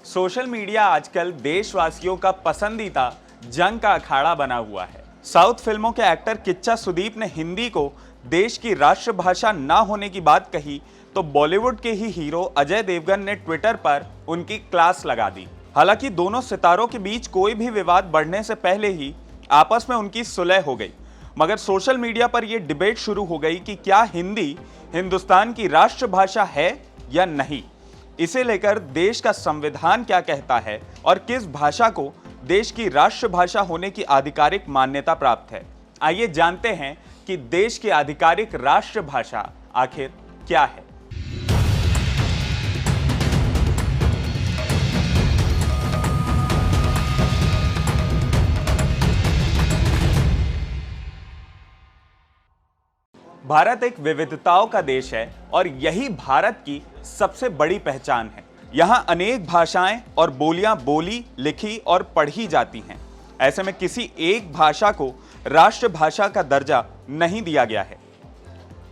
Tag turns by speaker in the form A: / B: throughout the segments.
A: Social media आजकल देशवासियों का पसंदीदा जंग का अखाड़ा बना हुआ है। साउथ फिल्मों के एक्टर किच्चा सुदीप ने हिंदी को देश की राष्ट्रभाषा ना होने की बात कही तो बॉलीवुड के ही हीरो अजय देवगन ने ट्विटर पर उनकी क्लास लगा दी। हालांकि दोनों सितारों के बीच कोई भी विवाद बढ़ने से पहले ही आपस में उनकी सुलह हो गई, मगर सोशल मीडिया पर यह डिबेट शुरू हो गई कि क्या हिंदी हिंदुस्तान की राष्ट्रभाषा है या नहीं। इसे लेकर देश का संविधान क्या कहता है और किस भाषा को देश की राष्ट्रभाषा होने की आधिकारिक मान्यता प्राप्त है। आइए जानते हैं कि देश की आधिकारिक राष्ट्रभाषा आखिर क्या है। भारत एक विविधताओं का देश है और यही भारत की सबसे बड़ी पहचान है। यहाँ अनेक भाषाएं और बोलियां बोली, लिखी और पढ़ी जाती हैं। ऐसे में किसी एक भाषा को राष्ट्रभाषा का दर्जा नहीं दिया गया है।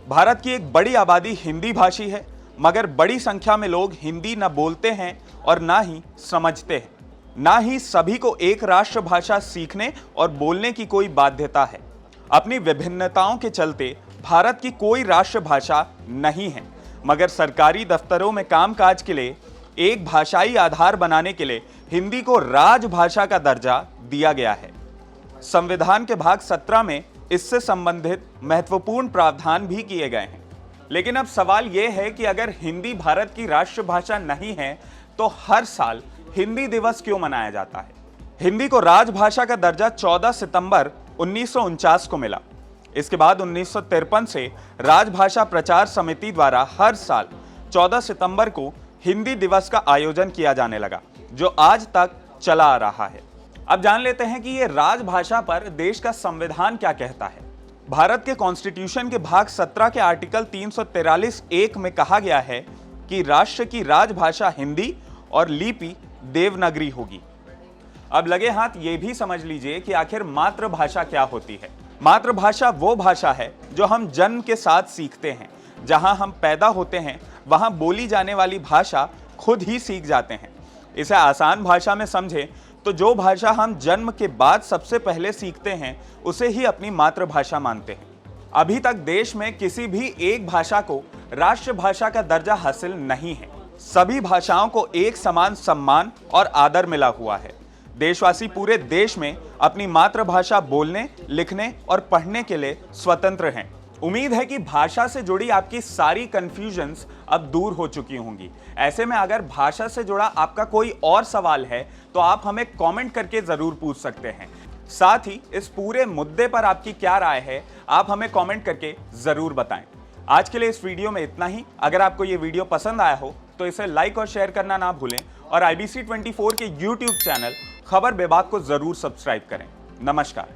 A: भारत की एक बड़ी आबादी हिंदी भाषी है, मगर बड़ी संख्या में लोग हिंदी न बोलते हैं और ना ही समझते हैं। ना ही सभी को एक राष्ट्रभाषा सीखने और बोलने की कोई बाध्यता है। अपनी विभिन्नताओं के चलते भारत की कोई राष्ट्रभाषा नहीं है, मगर सरकारी दफ्तरों में कामकाज के लिए एक भाषाई आधार बनाने के लिए हिंदी को राजभाषा का दर्जा दिया गया है। संविधान के भाग 17 में इससे संबंधित महत्वपूर्ण प्रावधान भी किए गए हैं। लेकिन अब सवाल यह है कि अगर हिंदी भारत की राष्ट्रभाषा नहीं है तो हर साल हिंदी दिवस क्यों मनाया जाता है। हिंदी को राजभाषा का दर्जा 14 सितंबर 1949 को मिला। इसके बाद 1953 से राजभाषा प्रचार समिति द्वारा हर साल 14 सितंबर को हिंदी दिवस का आयोजन किया जाने लगा, जो आज तक चला आ रहा है। अब जान लेते हैं कि ये राजभाषा पर देश का संविधान क्या कहता है। भारत के कॉन्स्टिट्यूशन के भाग 17 के आर्टिकल 343(1) में कहा गया है कि राष्ट्र की राजभाषा हिंदी और लिपि देवनागरी होगी। अब लगे हाथ ये भी समझ लीजिए कि आखिर मातृभाषा क्या होती है। मातृभाषा वो भाषा है जो हम जन्म के साथ सीखते हैं। जहां हम पैदा होते हैं वहां बोली जाने वाली भाषा खुद ही सीख जाते हैं। इसे आसान भाषा में समझें तो जो भाषा हम जन्म के बाद सबसे पहले सीखते हैं उसे ही अपनी मातृभाषा मानते हैं। अभी तक देश में किसी भी एक भाषा को राष्ट्रभाषा का दर्जा हासिल नहीं है। सभी भाषाओं को एक समान सम्मान और आदर मिला हुआ है। देशवासी पूरे देश में अपनी मातृभाषा बोलने, लिखने और पढ़ने के लिए स्वतंत्र हैं। उम्मीद है कि भाषा से जुड़ी आपकी सारी कंफ्यूजन्स अब दूर हो चुकी होंगी। ऐसे में अगर भाषा से जुड़ा आपका कोई और सवाल है तो आप हमें कमेंट करके जरूर पूछ सकते हैं। साथ ही इस पूरे मुद्दे पर आपकी क्या राय है, आप हमें कमेंट करके जरूर बताएं। आज के लिए इस वीडियो में इतना ही। अगर आपको ये वीडियो पसंद आया हो तो इसे लाइक और शेयर करना ना भूलें और IBC 24 के YouTube चैनल खबर विभाग को जरूर सब्सक्राइब करें। नमस्कार।